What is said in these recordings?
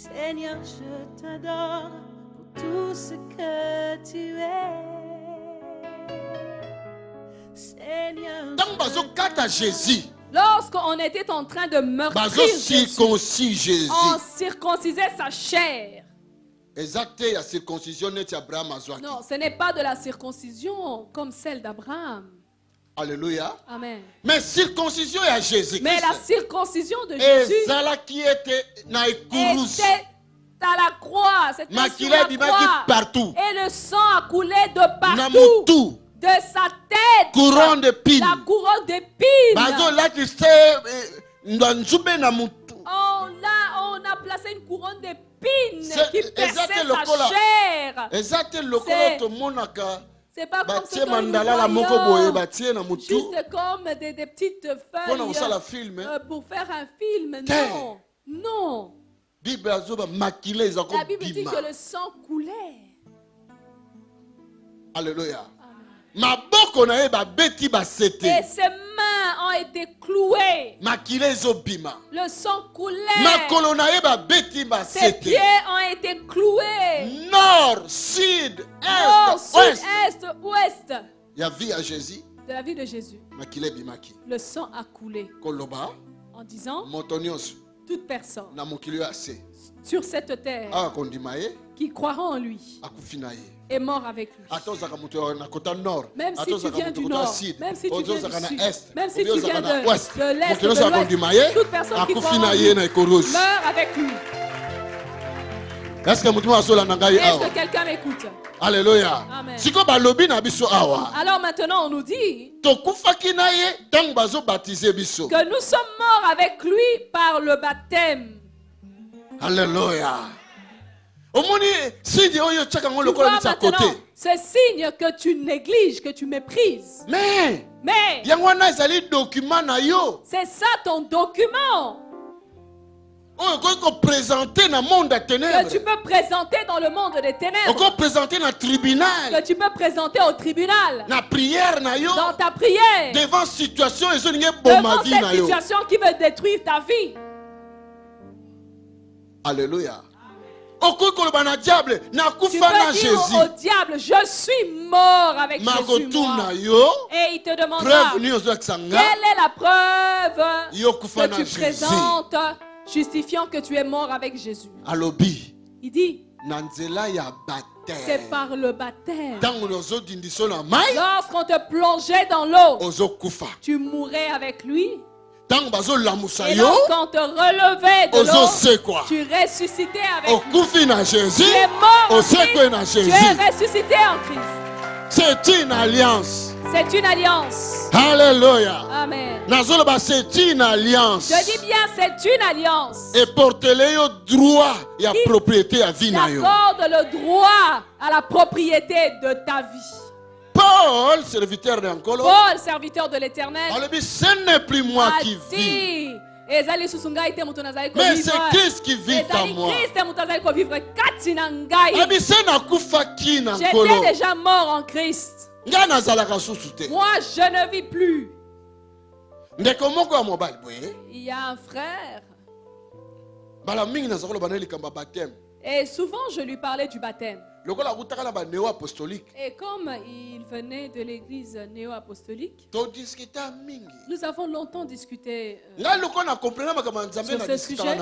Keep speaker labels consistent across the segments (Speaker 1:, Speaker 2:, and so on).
Speaker 1: Seigneur, je t'adore pour tout ce que tu es. Seigneur,
Speaker 2: Jésus.
Speaker 3: Lorsqu'on était en train de meurtrir Jésus, on circoncisait sa chair. Non, ce n'est pas de la circoncision comme celle d'Abraham.
Speaker 2: Alléluia.
Speaker 3: Amen.
Speaker 2: Mais circoncision à Jésus.
Speaker 3: Mais la circoncision de Jésus
Speaker 2: était
Speaker 3: à la croix. C'était sur la croix.
Speaker 2: Partout.
Speaker 3: Et le sang a coulé de partout. De sa tête.
Speaker 2: Couronne d'épines.
Speaker 3: La couronne d'épines. On a placé une couronne d'épines qui perçait sa chair. C'est pas comme ce que nous voyons, juste comme des petites feuilles pour faire un film. Non, non. La Bible dit que le sang coulait.
Speaker 2: Alléluia.
Speaker 3: Et ses mains ont été clouées. Le sang coulait. Ses pieds ont été cloués.
Speaker 2: Nord, sud,
Speaker 3: est, ouest.
Speaker 2: Il y a vie à Jésus.
Speaker 3: De la vie de Jésus. Le sang a coulé. En disant, toute personne sur cette terre qui croira en lui est mort avec lui. Même si tu viens du nord, même si tu viens du sud, même si tu viens de l'est, de l'ouest, toute personne qui croit en lui meurt avec lui.
Speaker 2: Est-ce que
Speaker 3: quelqu'un m'écoute?
Speaker 2: Alléluia.
Speaker 3: Amen.
Speaker 2: Alors
Speaker 3: maintenant on nous dit que nous sommes morts avec lui par le baptême.
Speaker 2: Alléluia.
Speaker 3: Tu vois maintenant, ce signe que tu négliges, que tu méprises. Mais c'est ça ton document. Que tu peux présenter dans le monde des ténèbres. Que tu peux présenter au tribunal. Dans ta prière.
Speaker 2: Devant cette situation
Speaker 3: qui veut détruire ta vie.
Speaker 2: Alléluia.
Speaker 3: Tu peux dire au diable, je suis mort avec Jésus. Et il te demandera, quelle est la preuve que tu présentes justifiant que tu es mort avec Jésus? Il dit, c'est par le baptême. Lorsqu'on te plongeait dans l'eau, tu mourrais avec lui. Et lorsqu'on te relevait de l'eau, tu ressuscitais avec lui. Tu es mort en Christ, tu es ressuscité en Christ.
Speaker 2: C'est une alliance.
Speaker 3: C'est une alliance.
Speaker 2: Alléluia.
Speaker 3: Amen.
Speaker 2: C'est une alliance.
Speaker 3: Je dis bien, c'est une alliance.
Speaker 2: Et portez-le droit et à propriété à vie.
Speaker 3: Accorde le droit à la propriété de ta vie.
Speaker 2: Paul, serviteur
Speaker 3: de l'Éternel,
Speaker 2: ce n'est plus moi qui vis,
Speaker 3: mais
Speaker 2: c'est Christ qui vit en moi.
Speaker 3: J'étais déjà mort en Christ. Moi, je ne vis plus. Il y a un frère. Et souvent, je lui parlais du baptême. Et comme il venait de l'église néo-apostolique, nous avons longtemps discuté sur ce sujet.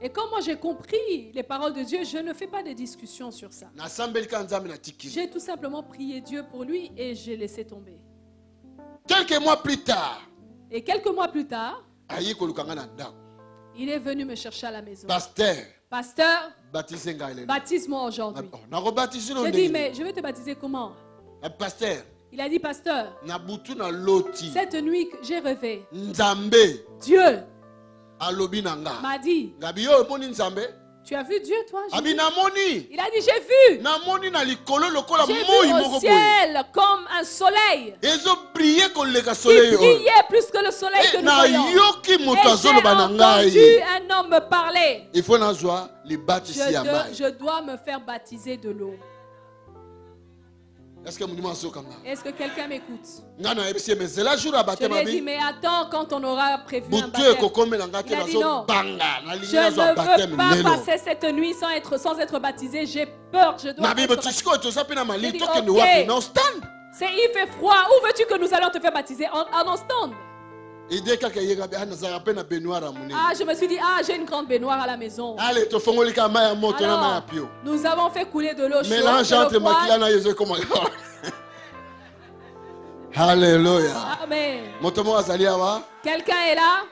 Speaker 3: Et comme moi j'ai compris les paroles de Dieu, je ne fais pas de discussion sur ça. J'ai tout simplement prié Dieu pour lui et j'ai laissé tomber.
Speaker 2: Quelques mois plus tard,
Speaker 3: il est venu me chercher à la maison.
Speaker 2: Pasteur,
Speaker 3: baptise-moi aujourd'hui. J'ai dit, mais je vais te baptiser comment?
Speaker 2: Pasteur,
Speaker 3: il a dit, pasteur, cette nuit j'ai rêvé. Dieu m'a dit, tu as vu Dieu, toi? Il a dit, j'ai vu. J'ai vu au ciel comme un soleil. Il brillait plus que le soleil que nous voyons. Et j'ai entendu un homme me parler. Je dois me faire baptiser de l'eau. Est-ce que quelqu'un m'écoute? Je lui ai dit, mais attends, quand on aura prévu un baptême. Il a dit non, je ne veux pas passer cette nuit sans être baptisé. J'ai peur, je dois être baptisé. Il dit, okay. Il fait froid, où veux-tu que nous allons te faire baptiser? En un stand. Ah, je me suis dit, j'ai une grande baignoire à la maison. Alors, nous avons fait couler de l'eau chaude. Mélange entre Makila et Jésus.
Speaker 2: Alléluia.
Speaker 3: Amen. Quelqu'un est là?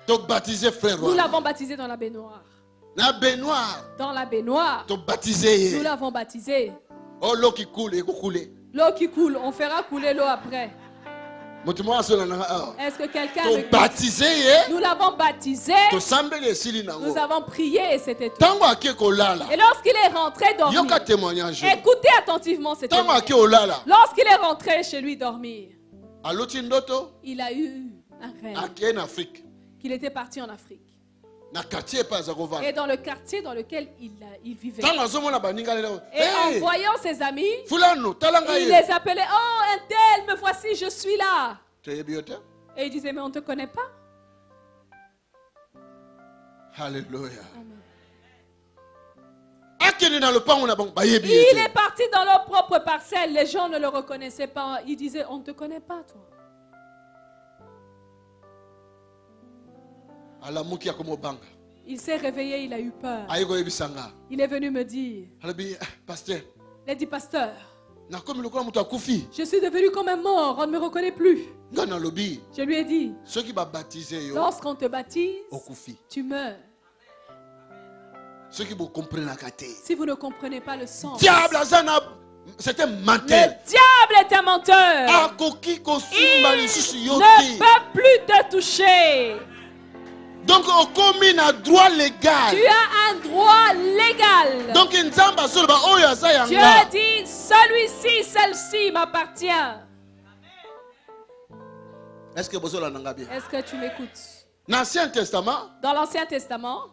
Speaker 3: Nous l'avons baptisé dans la baignoire. Dans la baignoire. Nous l'avons baptisé.
Speaker 2: Oh, l'eau qui coule,
Speaker 3: l'eau qui coule, on fera couler l'eau après. Est-ce que quelqu'un veut
Speaker 2: baptisé?
Speaker 3: Nous l'avons baptisé. Nous avons prié et c'était tout. Et lorsqu'il est rentré dormir, écoutez attentivement cette témoignage. Lorsqu'il est rentré chez lui dormir, il a eu un rêve qu'il était parti en Afrique. Et dans le quartier dans lequel il vivait. Et en voyant ses amis, il les appelait, oh un tel, me voici, je suis là. Et il disait, mais on ne te connaît pas.
Speaker 2: Alléluia.
Speaker 3: Il est parti dans leur propre parcelle. Les gens ne le reconnaissaient pas. Il disait, on ne te connaît pas, toi. Il s'est réveillé, il a eu peur. Il est venu me dire, il a dit, pasteur, je suis devenu comme un mort, on ne me reconnaît plus. Je lui ai dit, lorsqu'on te baptise, tu meurs. Si vous ne comprenez pas le sens,
Speaker 2: c'est un menteur.
Speaker 3: Le diable est un menteur. Il ne peut plus te toucher.
Speaker 2: Donc, tu as un droit légal.
Speaker 3: Tu as un droit légal.
Speaker 2: Donc,
Speaker 3: Dieu dit, celui-ci, celle-ci m'appartient.
Speaker 2: Est-ce
Speaker 3: que tu m'écoutes?
Speaker 2: Dans l'Ancien Testament,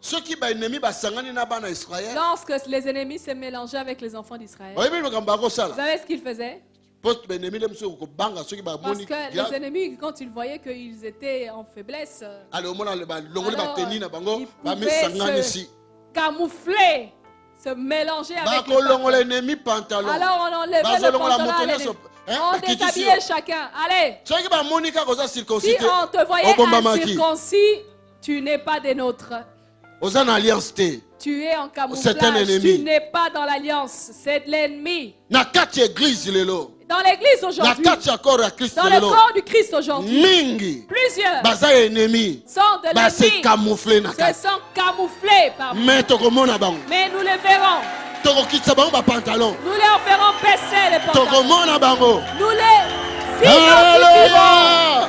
Speaker 3: lorsque les ennemis se mélangeaient avec les enfants d'Israël, vous savez ce qu'ils faisaient? Parce que les ennemis, quand ils voyaient qu'ils étaient en faiblesse, alors, ils pouvaient se camoufler, se mélanger avec les pantalons. Alors on enlevait le pantalon, on déshabillait chacun. Allez, si on te voyait incirconcis, tu n'es pas des nôtres. Tu es en camouflage, tu n'es pas dans l'alliance, c'est de l'ennemi. Dans l'église aujourd'hui, dans le corps du Christ aujourd'hui, plusieurs sont de l'ennemi, se sont camouflés par nous. Mais nous les verrons. Nous leur ferons baisser les pantalons. Nous les identifierons.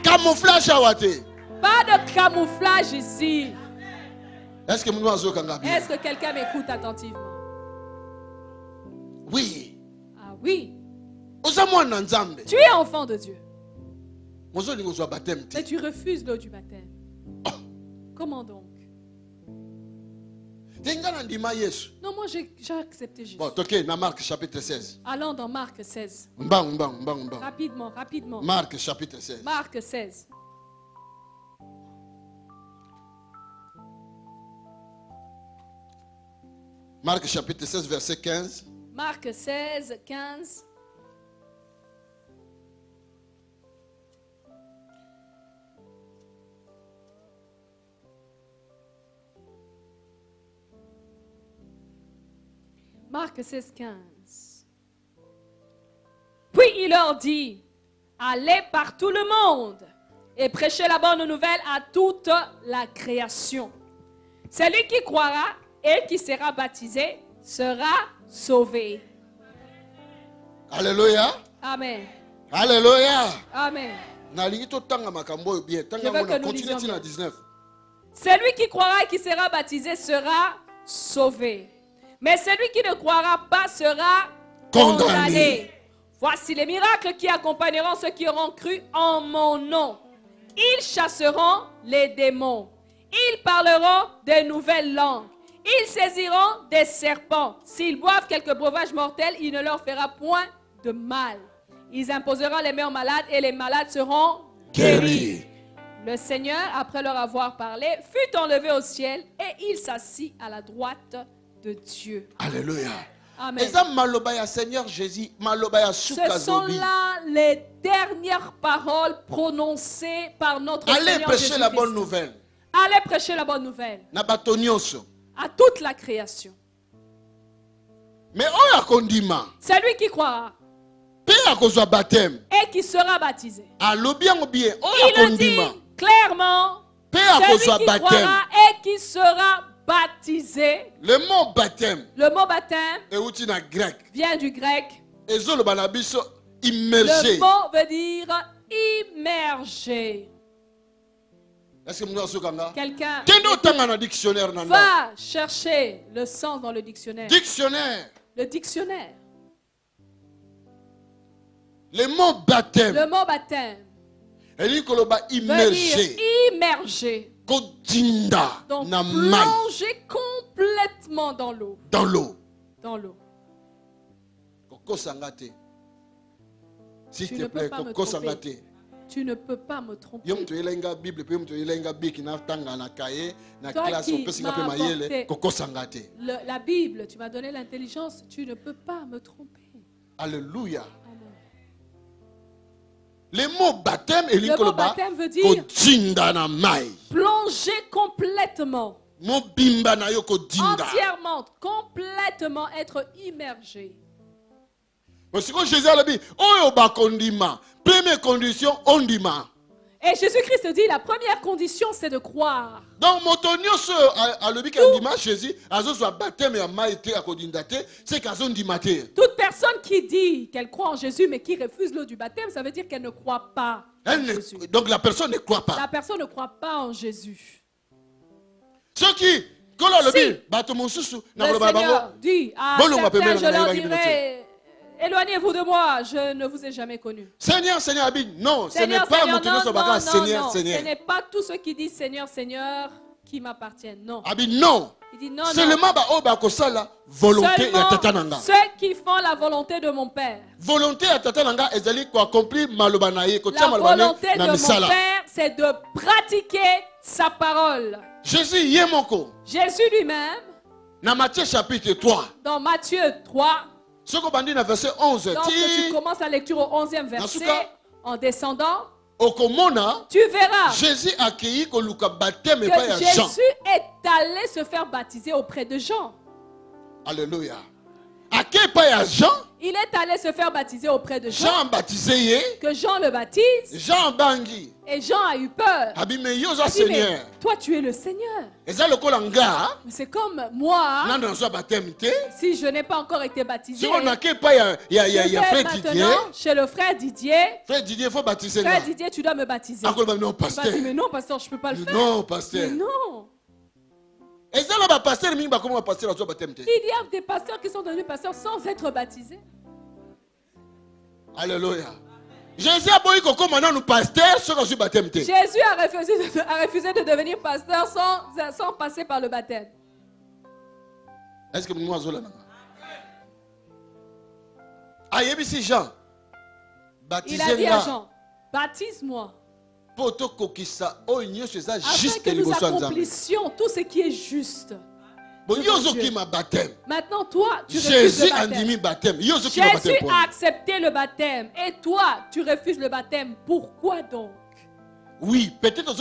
Speaker 2: Camouflage à Wate.
Speaker 3: Pas de camouflage ici.
Speaker 2: Est-ce
Speaker 3: que quelqu'un m'écoute attentivement?
Speaker 2: Oui.
Speaker 3: Ah oui. Tu es enfant de Dieu. Mais tu refuses l'eau du baptême. Comment donc? Non, moi j'ai accepté Jésus.
Speaker 2: Bon, dans Marc chapitre 16.
Speaker 3: Allons dans Marc 16. Rapidement, rapidement.
Speaker 2: Marc chapitre 16.
Speaker 3: Marc 16.
Speaker 2: Marc chapitre 16, verset 15.
Speaker 3: Marc 16, 15. Marc 16, 15. Puis il leur dit, allez par tout le monde et prêchez la bonne nouvelle à toute la création. Celui qui croira et qui sera baptisé sera sauvé.
Speaker 2: Alléluia.
Speaker 3: Amen.
Speaker 2: Alléluia.
Speaker 3: Amen.
Speaker 2: Je veux que nous disions bien.
Speaker 3: Celui qui croira et qui sera baptisé sera sauvé. Mais celui qui ne croira pas sera condamné. Voici les miracles qui accompagneront ceux qui auront cru en mon nom. Ils chasseront les démons. Ils parleront de nouvelles langues. Ils saisiront des serpents. S'ils boivent quelques breuvages mortels, il ne leur fera point de mal. Ils imposeront les mains aux malades et les malades seront guéris. Le Seigneur, après leur avoir parlé, fut enlevé au ciel et il s'assit à la droite de Dieu.
Speaker 2: Alléluia.
Speaker 3: Amen.
Speaker 2: Ce
Speaker 3: sont là les dernières paroles prononcées par notre Seigneur Jésus-Christ.
Speaker 2: Allez prêcher la bonne nouvelle.
Speaker 3: Allez prêcher la bonne nouvelle. À toute la création.
Speaker 2: Mais
Speaker 3: celui qui croira et qui sera baptisé. Il le dit clairement. Celui qui croira et qui sera baptisé.
Speaker 2: Le mot baptême
Speaker 3: vient du grec.
Speaker 2: Immergé.
Speaker 3: Le mot veut dire immergé. Quelqu'un va chercher le sens dans le dictionnaire. Le dictionnaire.
Speaker 2: Le mot baptême.
Speaker 3: Le mot baptême.
Speaker 2: Immergé.
Speaker 3: Immergé. Donc plonger complètement dans l'eau.
Speaker 2: Dans l'eau.
Speaker 3: Dans l'eau.
Speaker 2: S'il te plaît,
Speaker 3: tu ne peux pas me tromper.
Speaker 2: Toi qui m'as apporté
Speaker 3: la Bible, tu m'as donné l'intelligence, tu ne peux pas me tromper.
Speaker 2: Alléluia.
Speaker 3: Amen.
Speaker 2: Le mot baptême
Speaker 3: veut dire plonger complètement. Entièrement, complètement être immergé.
Speaker 2: Première condition, on dit.
Speaker 3: Et Jésus-Christ dit, la première condition, c'est de croire.
Speaker 2: Donc,
Speaker 3: toute personne qui dit qu'elle croit en Jésus, mais qui refuse l'eau du baptême, ça veut dire qu'elle ne croit pas en Jésus.
Speaker 2: Donc, la personne ne croit pas.
Speaker 3: La personne ne croit pas en Jésus.
Speaker 2: Ceux qui,
Speaker 3: le Seigneur dit à certains, je leur dirai, éloignez-vous de moi, je ne vous ai jamais connu.
Speaker 2: Seigneur, Seigneur, non, ce n'est pas mon Seigneur, Seigneur.
Speaker 3: Ce n'est pas tous ceux qui disent Seigneur, Seigneur qui m'appartiennent. Non.
Speaker 2: Non.
Speaker 3: Il dit non,
Speaker 2: seulement volonté
Speaker 3: ceux qui font la volonté de mon Père.
Speaker 2: Volonté à tatananga ezali ko accomplir maloba na ye ko
Speaker 3: la volonté de mon Père, c'est de pratiquer sa parole.
Speaker 2: Jésus yemoko.
Speaker 3: Jésus lui-même.
Speaker 2: Dans Matthieu chapitre 3.
Speaker 3: Dans Matthieu 3.
Speaker 2: Verset 11.
Speaker 3: Donc tu commences la lecture au 11e verset. En descendant. Tu verras
Speaker 2: Jésus accueilli que
Speaker 3: Jésus est allé se faire baptiser auprès de Jean.
Speaker 2: Alléluia.
Speaker 3: Il est allé se faire baptiser auprès de Jean.
Speaker 2: Jean baptisé.
Speaker 3: Que Jean le baptise.
Speaker 2: Jean bangui.
Speaker 3: Et Jean a eu peur.
Speaker 2: Il dit, mais
Speaker 3: toi tu es le Seigneur. C'est comme moi. Si je n'ai pas encore été baptisé. Chez le frère Didier. Frère Didier, tu dois me baptiser. Mais non, pasteur, je ne peux pas le faire.
Speaker 2: Non, pasteur.
Speaker 3: Mais non.
Speaker 2: Il y a
Speaker 3: des pasteurs qui sont devenus pasteurs sans être baptisés.
Speaker 2: Alléluia. Jésus a
Speaker 3: refusé de devenir pasteur sans passer par le baptême.
Speaker 2: Est-ce que nous avons Jean,
Speaker 3: il a dit à Jean, baptise-moi. Afin que nous accomplissions tout ce qui est juste. Maintenant, toi, tu refuses le baptême. Jésus a accepté le baptême. Et toi, tu refuses le baptême. Pourquoi donc?
Speaker 2: Oui, peut-être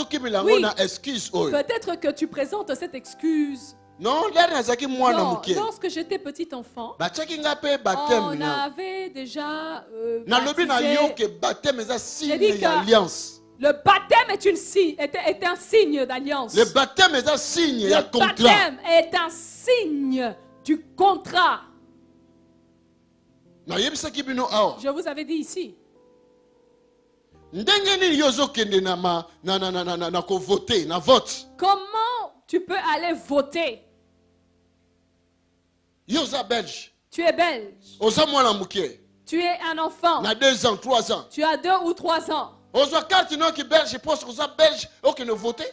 Speaker 3: que tu présentes cette excuse.
Speaker 2: Non,
Speaker 3: lorsque j'étais petit enfant, on avait déjà baptisé. Le baptême est un signe d'alliance.
Speaker 2: Le baptême est un signe
Speaker 3: du contrat. Je vous avais dit ici. Comment tu peux aller voter? Tu es belge. Tu es un enfant.
Speaker 2: Tu as 2 ans, 3 ans.
Speaker 3: Tu as 2 ou 3 ans.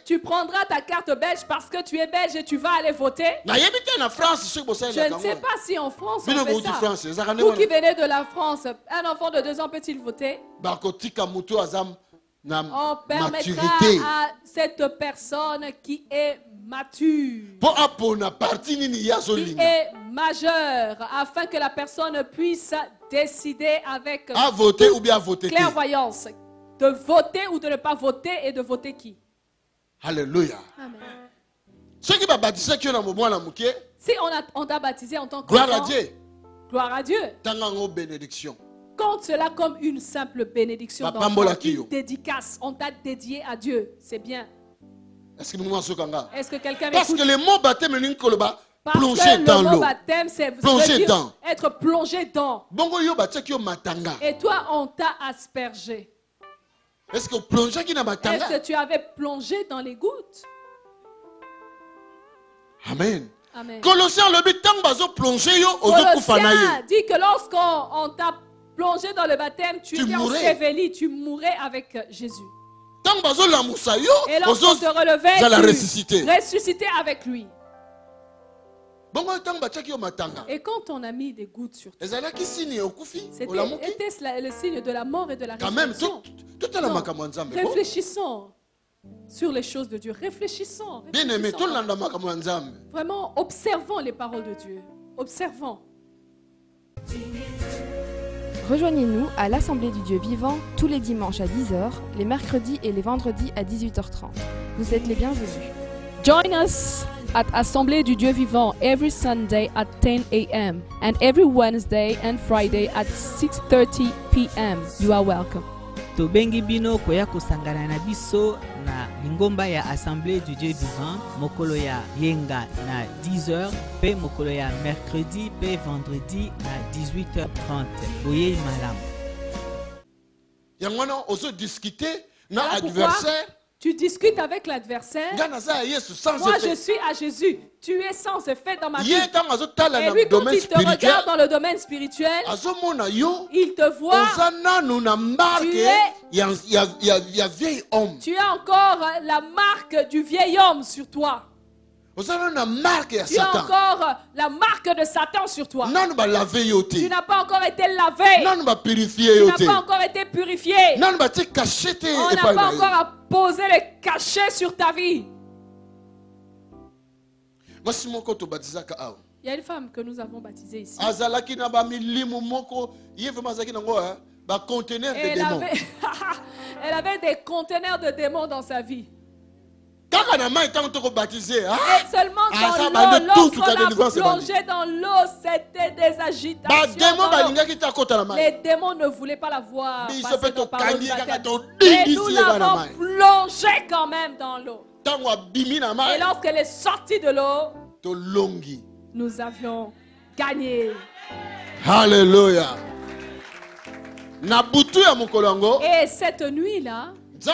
Speaker 3: Tu prendras ta carte belge parce que tu es belge et tu vas aller voter. Je ne sais pas si en France on fait ça. Vous qui venez de la France, un enfant de 2 ans peut-il voter? On permettra à cette personne qui est mature, qui est majeure, afin que la personne puisse décider avec clairvoyance de voter ou de ne pas voter et de voter qui.
Speaker 2: Alléluia.
Speaker 3: Amen.
Speaker 2: Si
Speaker 3: on t'a baptisé en tant que
Speaker 2: gloire à Dieu.
Speaker 3: Gloire à Dieu.
Speaker 2: Bénédiction.
Speaker 3: Compte cela comme une simple bénédiction, une dédicace. On t'a dédié à Dieu. C'est bien.
Speaker 2: Est-ce que
Speaker 3: quelqu'un m'écoute?
Speaker 2: Parce que le mot baptême,
Speaker 3: plonger dans l'eau.
Speaker 2: C'est plonger dans.
Speaker 3: Être plongé dans. Et toi, on t'a aspergé.
Speaker 2: Est-ce que
Speaker 3: tu avais plongé dans les gouttes?
Speaker 2: Amen.
Speaker 3: Amen.
Speaker 2: Colossiens
Speaker 3: dit que lorsqu'on t'a plongé dans le baptême, tu étais enseveli, tu mourais avec Jésus. Et lorsqu'on te relevait, tu ressuscitais avec lui. Et quand on a mis des gouttes sur toi, c'était le signe de la mort et de la résurrection. Réfléchissons sur les choses de Dieu. Réfléchissons. Vraiment, observons les paroles de Dieu. Observons.
Speaker 4: Rejoignez-nous à l'Assemblée du Dieu vivant tous les dimanches à 10h, les mercredis et les vendredis à 18h30. Vous êtes les bienvenus.
Speaker 3: Join us at Assemblée du Dieu vivant every Sunday at 10 a.m. and every Wednesday and Friday at 6:30 p.m. You are welcome.
Speaker 5: Tobengi bino koya kusangana na biso na lingomba ya Assemblée du Dieu vivant mokolo ya yenga na 10h pe mokolo ya mercredi pe vendredi na 18h30. Boye malam.
Speaker 2: Yangwana ozo discuter na adversaire.
Speaker 3: Tu discutes avec l'adversaire. Moi, je suis à Jésus. Tu es sans effet dans ma vie. Et lui, quand il te regarde dans le domaine spirituel, il te voit. Tu as encore la marque du vieil homme sur toi. Tu as encore la marque de Satan sur toi. Tu n'as pas encore été lavé. Tu n'as pas encore été purifié. On n'a pas encore posé les cachets sur ta vie. Il y a une femme que nous avons baptisée ici. Elle avait des conteneurs de démons dans sa vie. Et seulement dans l'eau, lorsqu'on a plongé dans l'eau, c'était des agitations. Les démons ne voulaient pas la voir passer dans parole du baptême. Et nous l'avons plongée quand même dans l'eau. Et lorsqu'elle est sortie de l'eau, nous avions gagné.
Speaker 2: Alléluia.
Speaker 3: Et cette nuit-là, Dieu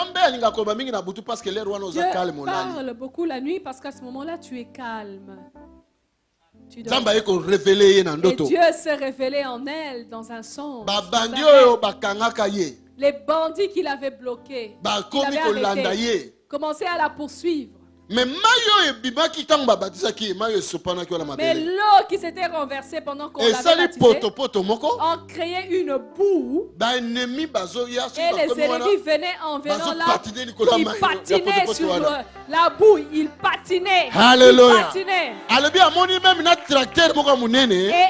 Speaker 3: parle beaucoup la nuit parce qu'à ce moment-là, tu es calme. Et Dieu s'est révélé en elle dans un songe. Les bandits qui l'avaient bloqué, commençaient à la poursuivre. Mais l'eau qui s'était renversée pendant qu'on l'avait baptisé, on créait une boue. Et les ennemis venaient en venant là, ils patinaient sur la boue, ils patinaient.
Speaker 2: Alléluia.
Speaker 3: Et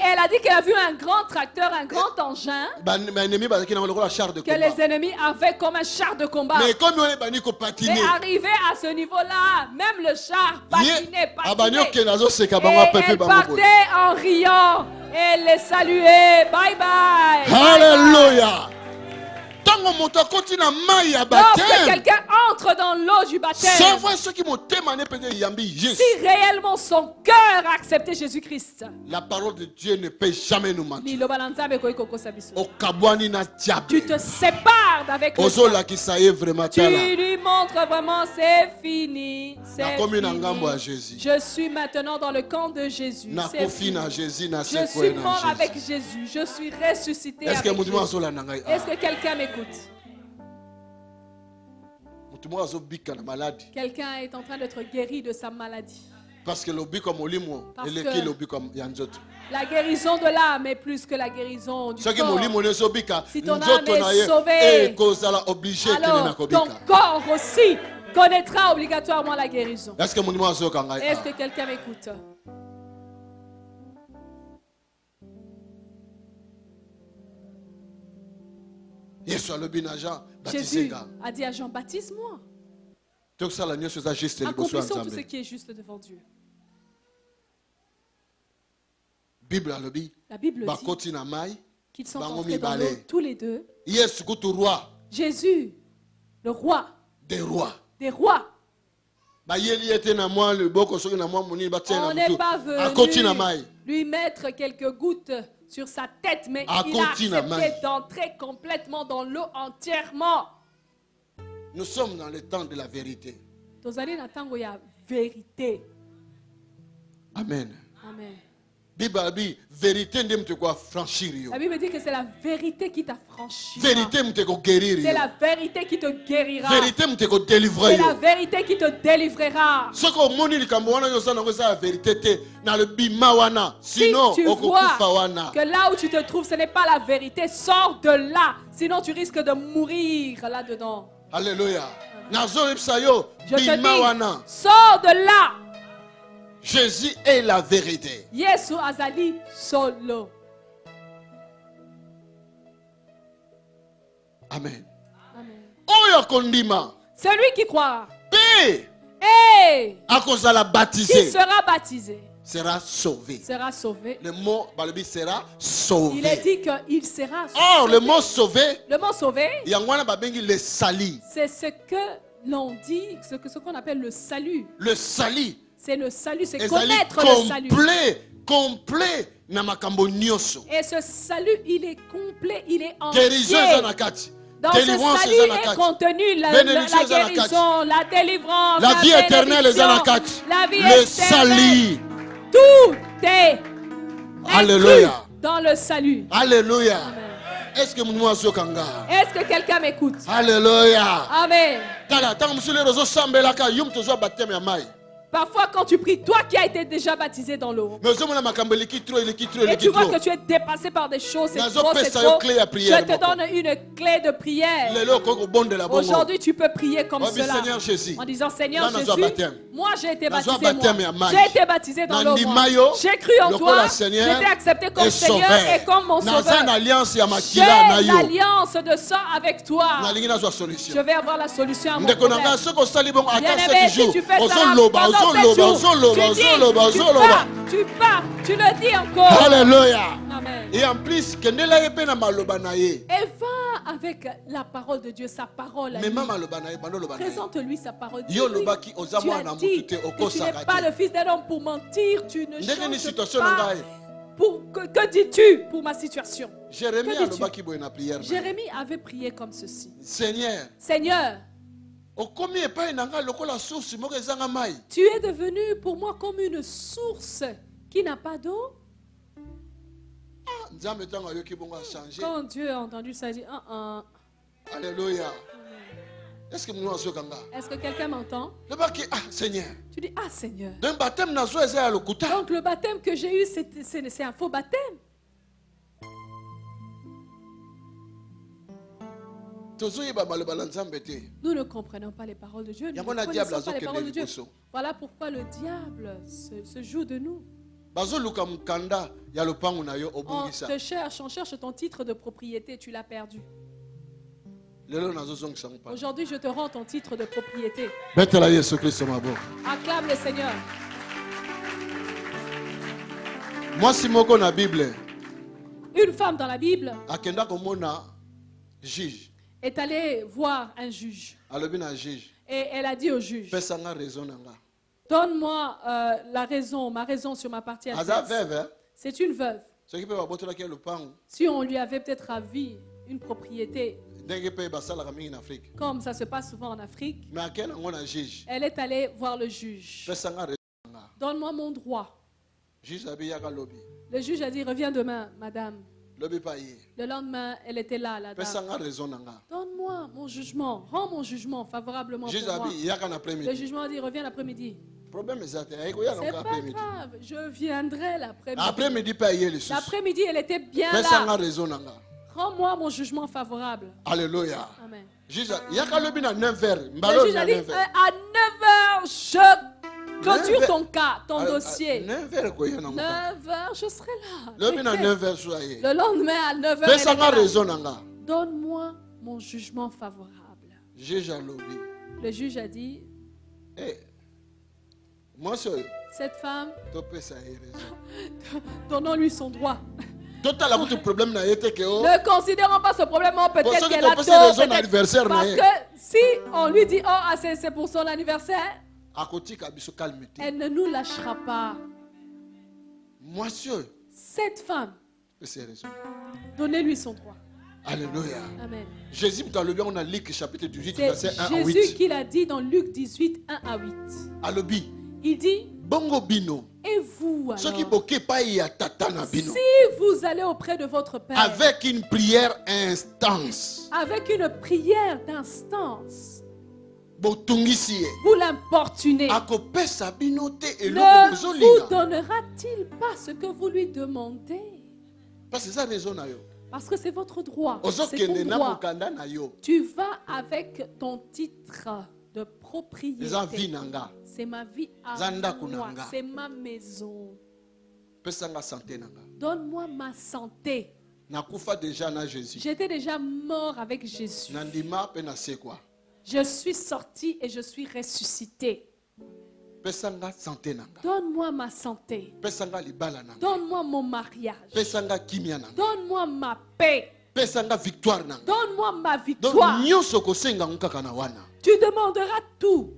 Speaker 3: elle a dit qu'elle a vu un grand tracteur, un grand engin, que les ennemis avaient comme un char de combat. Mais arrivé à ce niveau-là, même le char patinait. Et elle partait en riant. Et les saluait. Bye bye.
Speaker 2: Alléluia.
Speaker 3: Lorsque quelqu'un entre dans l'eau du baptême, si réellement son cœur a accepté Jésus-Christ,
Speaker 2: la parole de Dieu ne peut jamais nous mentir.
Speaker 3: Tu te sépares avec le diable. Tu lui montres vraiment c'est fini. Je suis maintenant dans le camp de Jésus. Je suis mort avec Jésus. Je suis ressuscité avec Jésus. Est-ce que quelqu'un m'écoute? Quelqu'un est en train d'être guéri de sa maladie.
Speaker 2: Parce que
Speaker 3: la guérison de l'âme est plus que la guérison du corps. Si ton âme est sauvée, alors ton corps aussi connaîtra obligatoirement la guérison. Est-ce que quelqu'un m'écoute? Jésus a dit à Jean, baptise-moi. Accomplissons tout ce qui est juste devant Dieu. La Bible dit qu'ils sont entrés dans l'eau tous les deux. Jésus, le roi des rois. On n'est pas venu lui mettre quelques gouttes sur sa tête, mais il a accepté d'entrer complètement dans l'eau entièrement.
Speaker 2: Nous sommes dans le temps de la vérité. Amen.
Speaker 3: Amen.
Speaker 2: La
Speaker 3: Bible dit que c'est la vérité qui t'a franchi.
Speaker 2: C'est
Speaker 3: la vérité qui te guérira. C'est la vérité qui te délivrera. Si tu vois que là où tu te trouves, ce n'est pas la vérité, sors de là. Sinon tu risques de mourir là-dedans.
Speaker 2: Alléluia.
Speaker 3: Je te dis, sors de là.
Speaker 2: Jésus est la vérité.
Speaker 3: Yesu azali solo.
Speaker 2: Amen.
Speaker 3: Amen. Celui qui croira
Speaker 2: et
Speaker 3: qui sera baptisé
Speaker 2: sera sauvé.
Speaker 3: Sera sauvé.
Speaker 2: Le mot sera sauvé.
Speaker 3: Il est dit qu'il sera sauvé.
Speaker 2: Or, le mot sauvé,
Speaker 3: c'est ce que l'on dit, ce qu'on appelle le salut.
Speaker 2: Le salut.
Speaker 3: C'est le salut, c'est connaître le salut.
Speaker 2: Complet.
Speaker 3: Et ce salut, il est complet, il est entier. Dans ce salut est contenu la guérison, la délivrance,
Speaker 2: la vie éternelle,
Speaker 3: le
Speaker 2: salut.
Speaker 3: Tout est
Speaker 2: Alléluia.
Speaker 3: Dans le salut.
Speaker 2: Alléluia.
Speaker 3: Est-ce que quelqu'un m'écoute?
Speaker 2: Alléluia.
Speaker 3: Amen. Parfois, quand tu pries, toi qui as été déjà baptisé dans l'eau, et tu vois que tu es dépassé par des choses, c'est trop, je te donne une clé de prière. Aujourd'hui, tu peux prier comme cela, en disant, Seigneur Jésus, moi j'ai été baptisé, j'ai été baptisé dans l'eau, j'ai cru en toi, j'ai été accepté comme Seigneur et comme mon sauveur. J'ai l'alliance de sang avec toi. Je vais avoir la solution à mon problème. Bien-aimé, si tu fais ça, tu pars, tu le dis encore.
Speaker 2: Alléluia.
Speaker 3: Amen.
Speaker 2: Et en plus, et
Speaker 3: va avec la parole de Dieu, sa parole. Présente-lui sa parole. Tu as dit que tu n'es pas le fils d'un homme pour mentir, tu ne changes pas. Que dis-tu pour ma situation?
Speaker 2: Jérémie
Speaker 3: avait prié comme ceci.
Speaker 2: Seigneur,
Speaker 3: tu es devenu pour moi comme une source qui n'a pas d'eau. Quand Dieu a entendu ça, il dit
Speaker 2: Alléluia. Est-ce que
Speaker 3: quelqu'un m'entend?
Speaker 2: Seigneur.
Speaker 3: Tu dis, ah Seigneur.
Speaker 2: Donc
Speaker 3: le baptême que j'ai eu, c'est un faux baptême. Nous ne comprenons pas les paroles de Dieu. Nous ne connaissons pas les paroles de Dieu. Voilà pourquoi le diable se joue de nous. On te cherche, on cherche ton titre de propriété, tu l'as perdu. Aujourd'hui, je te rends ton titre de propriété. Acclame le Seigneur.
Speaker 2: Moi, si je la Bible,
Speaker 3: une femme dans la Bible
Speaker 2: juge.
Speaker 3: Est allée voir un juge. Et elle a dit au juge, donne-moi ma raison sur ma partie à C'est une veuve. Si on lui avait peut-être ravi une propriété, comme ça se passe souvent en Afrique, elle est allée voir le juge. Donne-moi mon droit. Le juge a dit, reviens demain, madame. Le lendemain, elle était là, la dame. Donne-moi mon jugement. Rends mon jugement favorablement pour moi. Le jugement dit, reviens l'après-midi. C'est pas grave, je viendrai l'après-midi. L'après-midi, elle était bien là. Rends-moi mon jugement favorable.
Speaker 2: Alléluia.
Speaker 3: Amen.
Speaker 2: Le juge a dit,
Speaker 3: à 9h, je clôture ton cas, ton dossier. 9h, je serai là. Le lendemain, à 9h, donne-moi mon jugement favorable. Le juge a dit, cette femme, donnons-lui son droit. Ne considérons pas ce problème, peut-être qu'elle a tort. Parce que si on lui dit, oh, c'est pour son anniversaire, elle ne nous lâchera pas. Cette femme, donnez-lui son droit.
Speaker 2: Alléluia.
Speaker 3: Amen.
Speaker 2: Jésus dans le on a Luc chapitre 18 verset 1 à 8.
Speaker 3: Jésus qui l'a dit dans Luc 18 1 à 8. Il dit, et vous alors, si vous allez auprès de votre Père
Speaker 2: avec une prière instance,
Speaker 3: vous l'importunez, ne vous donnera-t-il pas ce que vous lui demandez? Parce que c'est votre droit. C'est ton droit. Tu vas avec ton titre de propriété. C'est ma vie à moi. C'est ma maison. Donne-moi ma santé. J'étais déjà mort avec Jésus. Je suis sorti et je suis ressuscité. Donne-moi ma santé. Donne-moi mon mariage. Donne-moi ma paix. Donne-moi ma victoire. Tu demanderas tout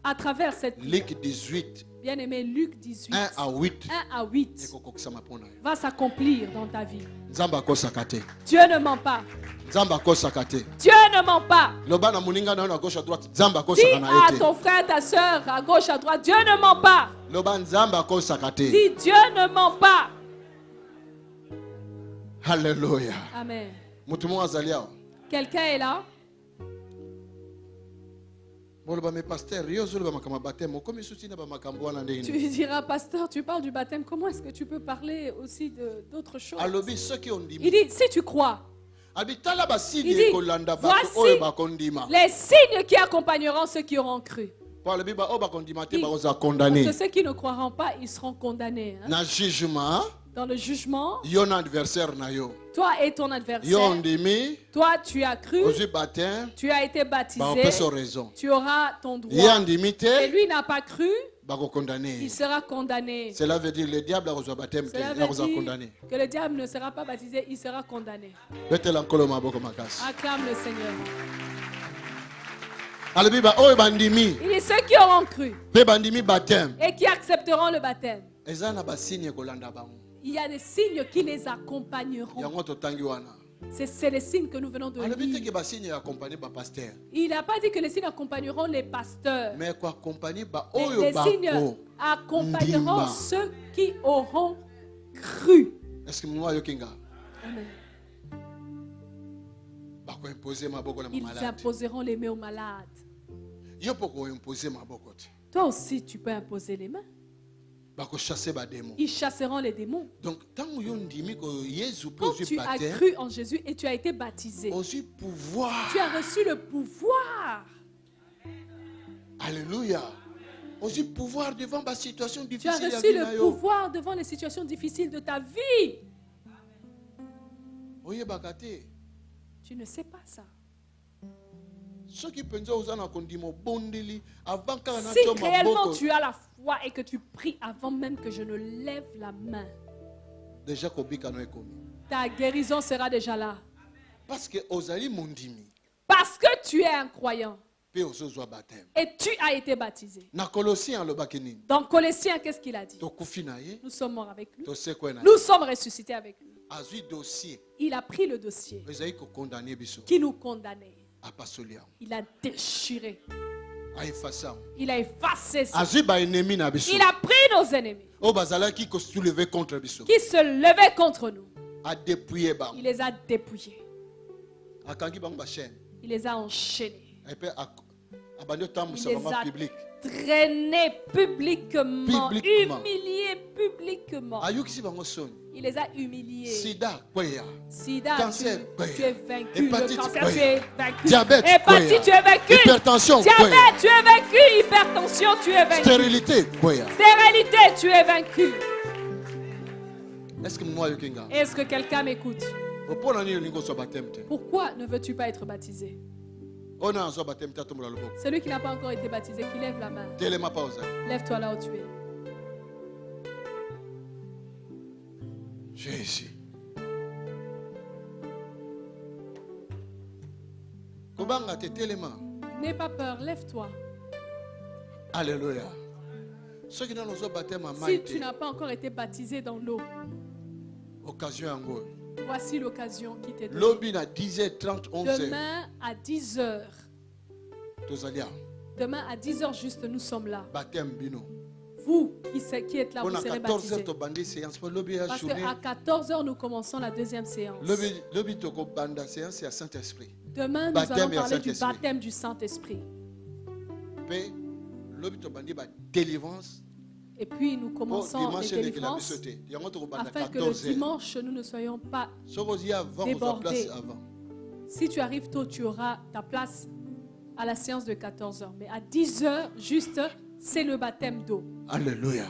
Speaker 3: à travers cette
Speaker 2: Luc 18.
Speaker 3: Bien-aimé, Luc 18
Speaker 2: 1 à 8
Speaker 3: va s'accomplir dans ta vie.
Speaker 2: Dieu
Speaker 3: ne ment pas.
Speaker 2: Dieu
Speaker 3: ne ment pas. Dis à ton frère, ta soeur, à gauche, à droite, Dieu ne ment pas. Dis, Dieu ne ment pas.
Speaker 2: Alléluia.
Speaker 3: Amen. Quelqu'un est là? Tu diras, pasteur, tu parles du baptême. Comment est-ce que tu peux parler aussi d'autres choses? Il dit, si tu crois, il dit, voici les signes qui accompagneront ceux qui auront cru. Parce que ceux qui ne croiront pas, ils seront condamnés. Dans le jugement, toi et ton adversaire, toi tu as cru, tu as été baptisé, tu auras ton droit. Et lui n'a pas cru, il sera condamné.
Speaker 2: Cela veut dire que le diable
Speaker 3: que le diable ne sera pas baptisé, il sera condamné. Acclame le Seigneur. Il est ceux qui auront cru et qui accepteront le baptême. Il y a des signes qui les accompagneront. C'est les signes que nous venons de lire. Il n'a pas dit que les signes accompagneront les pasteurs. Mais les signes accompagneront ceux qui auront cru. Amen. Ils imposeront les mains aux malades. Toi aussi, tu peux imposer les mains. Ils chasseront les démons.
Speaker 2: Donc,
Speaker 3: quand tu as cru en Jésus et tu as été baptisé, tu as reçu le pouvoir.
Speaker 2: Alléluia. Pouvoir devant ma situation difficile.
Speaker 3: Tu as reçu le pouvoir devant les situations difficiles de ta vie. Tu ne sais pas ça. Si réellement tu as la foi et que tu pries avant même que je ne lève la main, ta guérison sera déjà là. Parce que tu es un croyant et tu as été baptisé. Dans Colossiens, qu'est-ce qu'il a dit? Nous sommes morts avec lui. Nous sommes ressuscités avec lui. Il a pris le dossier qui nous condamnait. Il a déchiré. Il a effacé ça. Il a pris nos ennemis qui se levaient contre nous. Il les a dépouillés. Il les a enchaînés. Il les a traînés publiquement, humiliés publiquement. Il les a humiliés. Sida,
Speaker 2: cancer,
Speaker 3: tu es vaincu.
Speaker 2: Hépatite,
Speaker 3: le cancer, tu es vaincu.
Speaker 2: Diabète,
Speaker 3: hépatite, tu es vaincu.
Speaker 2: Hypertension,
Speaker 3: diabète, tu es vaincu. Hypertension, tu es vaincu.
Speaker 2: Stérilité,
Speaker 3: tu es vaincu. Est-ce que quelqu'un m'écoute? Pourquoi ne veux-tu pas être baptisé? Celui qui n'a pas encore été baptisé, qui lève la main. Lève-toi là où tu es.
Speaker 2: Jésus.
Speaker 3: N'aie pas peur, lève-toi.
Speaker 2: Alléluia.
Speaker 3: Si tu n'as pas encore été baptisé dans l'eau, voici l'occasion qui t'est donnée. Demain à 10h. Demain à 10h juste, nous sommes là. Vous qui êtes là, vous serez baptisés. Parce qu'à 14h, nous commençons la deuxième séance. Demain, nous allons parler du baptême du Saint-Esprit. Et puis, nous commençons les délivrances afin que le dimanche, nous ne soyons pas débordés. Si tu arrives tôt, tu auras ta place à la séance de 14h. Mais à 10h, juste, c'est le baptême d'eau.
Speaker 2: Alléluia.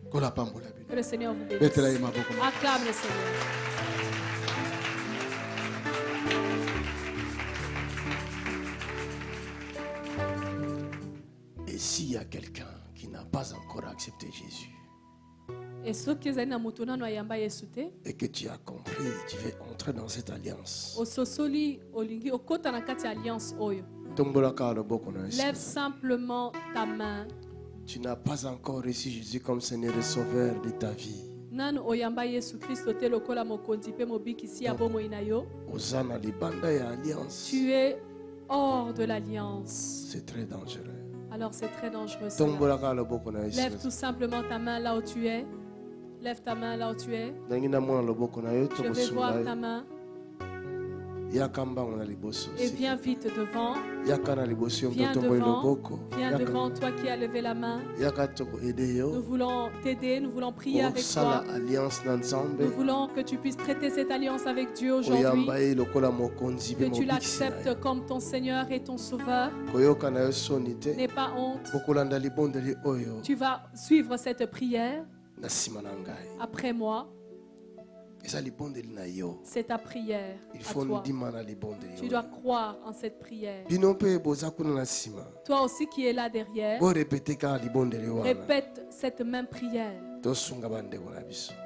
Speaker 3: Que le Seigneur vous bénisse. Acclame le Seigneur.
Speaker 6: Et s'il y a quelqu'un qui n'a pas encore accepté Jésus
Speaker 3: et
Speaker 6: que tu as compris, tu veux entrer dans cette alliance,
Speaker 3: lève simplement ta main.
Speaker 6: Tu n'as pas encore reçu Jésus comme Seigneur et Sauveur de ta vie.
Speaker 3: Tu es hors de l'alliance.
Speaker 6: C'est très dangereux.
Speaker 3: Alors c'est très dangereux. Lève tout simplement ta main là où tu es. Lève ta main là où tu es. Je vais voir ta main. Et viens vite devant. Viens devant toi qui as levé la main. Nous voulons t'aider, nous voulons prier avec toi. Nous voulons que tu puisses traiter cette alliance avec Dieu aujourd'hui. Que tu l'acceptes comme ton Seigneur et ton Sauveur. N'aie pas honte. Tu vas suivre cette prière après moi. C'est ta prière. À toi. Tu dois croire en cette prière. Toi aussi qui es là derrière, répète cette même prière.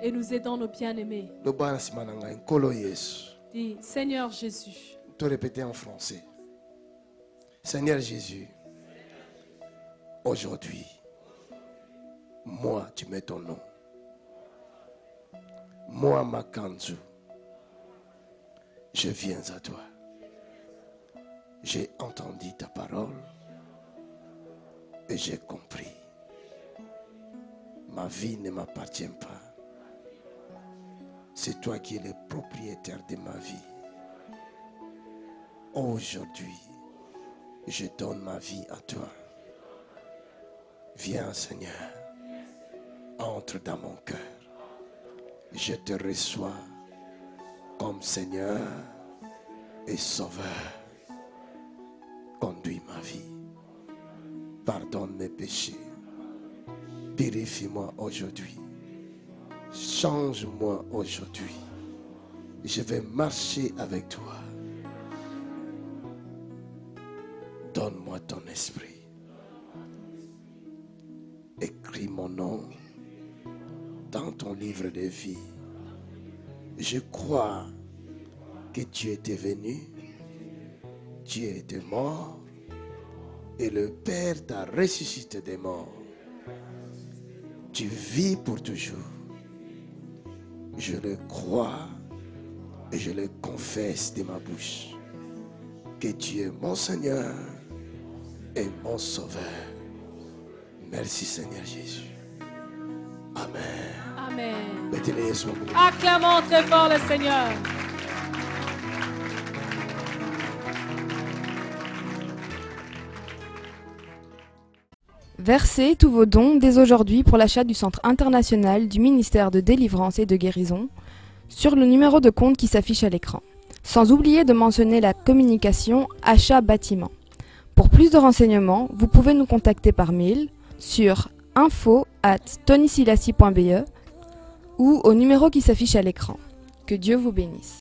Speaker 3: Et nous aidons nos bien-aimés. Dis, Seigneur Jésus.
Speaker 6: Te répéter en français. Seigneur Jésus, aujourd'hui, moi, tu mets ton nom. Moi, Makanzu, je viens à toi. J'ai entendu ta parole et j'ai compris. Ma vie ne m'appartient pas. C'est toi qui es le propriétaire de ma vie. Aujourd'hui, je donne ma vie à toi. Viens, Seigneur, entre dans mon cœur. Je te reçois comme Seigneur et Sauveur. Conduis ma vie. Pardonne mes péchés. Purifie-moi aujourd'hui. Change-moi aujourd'hui. Je vais marcher avec toi. Donne-moi ton esprit. Écris mon nom dans ton livre de vie. Je crois que tu étais venu, tu étais mort, et le Père t'a ressuscité des morts. Tu vis pour toujours. Je le crois et je le confesse de ma bouche, que tu es mon Seigneur et mon Sauveur. Merci Seigneur Jésus. Amen.
Speaker 3: Amen. Amen. Acclamons très fort le Seigneur.
Speaker 4: Versez tous vos dons dès aujourd'hui pour l'achat du Centre international du ministère de délivrance et de guérison sur le numéro de compte qui s'affiche à l'écran. Sans oublier de mentionner la communication achat bâtiment. Pour plus de renseignements, vous pouvez nous contacter par mail sur info@tonysilassi.be ou au numéro qui s'affiche à l'écran. Que Dieu vous bénisse.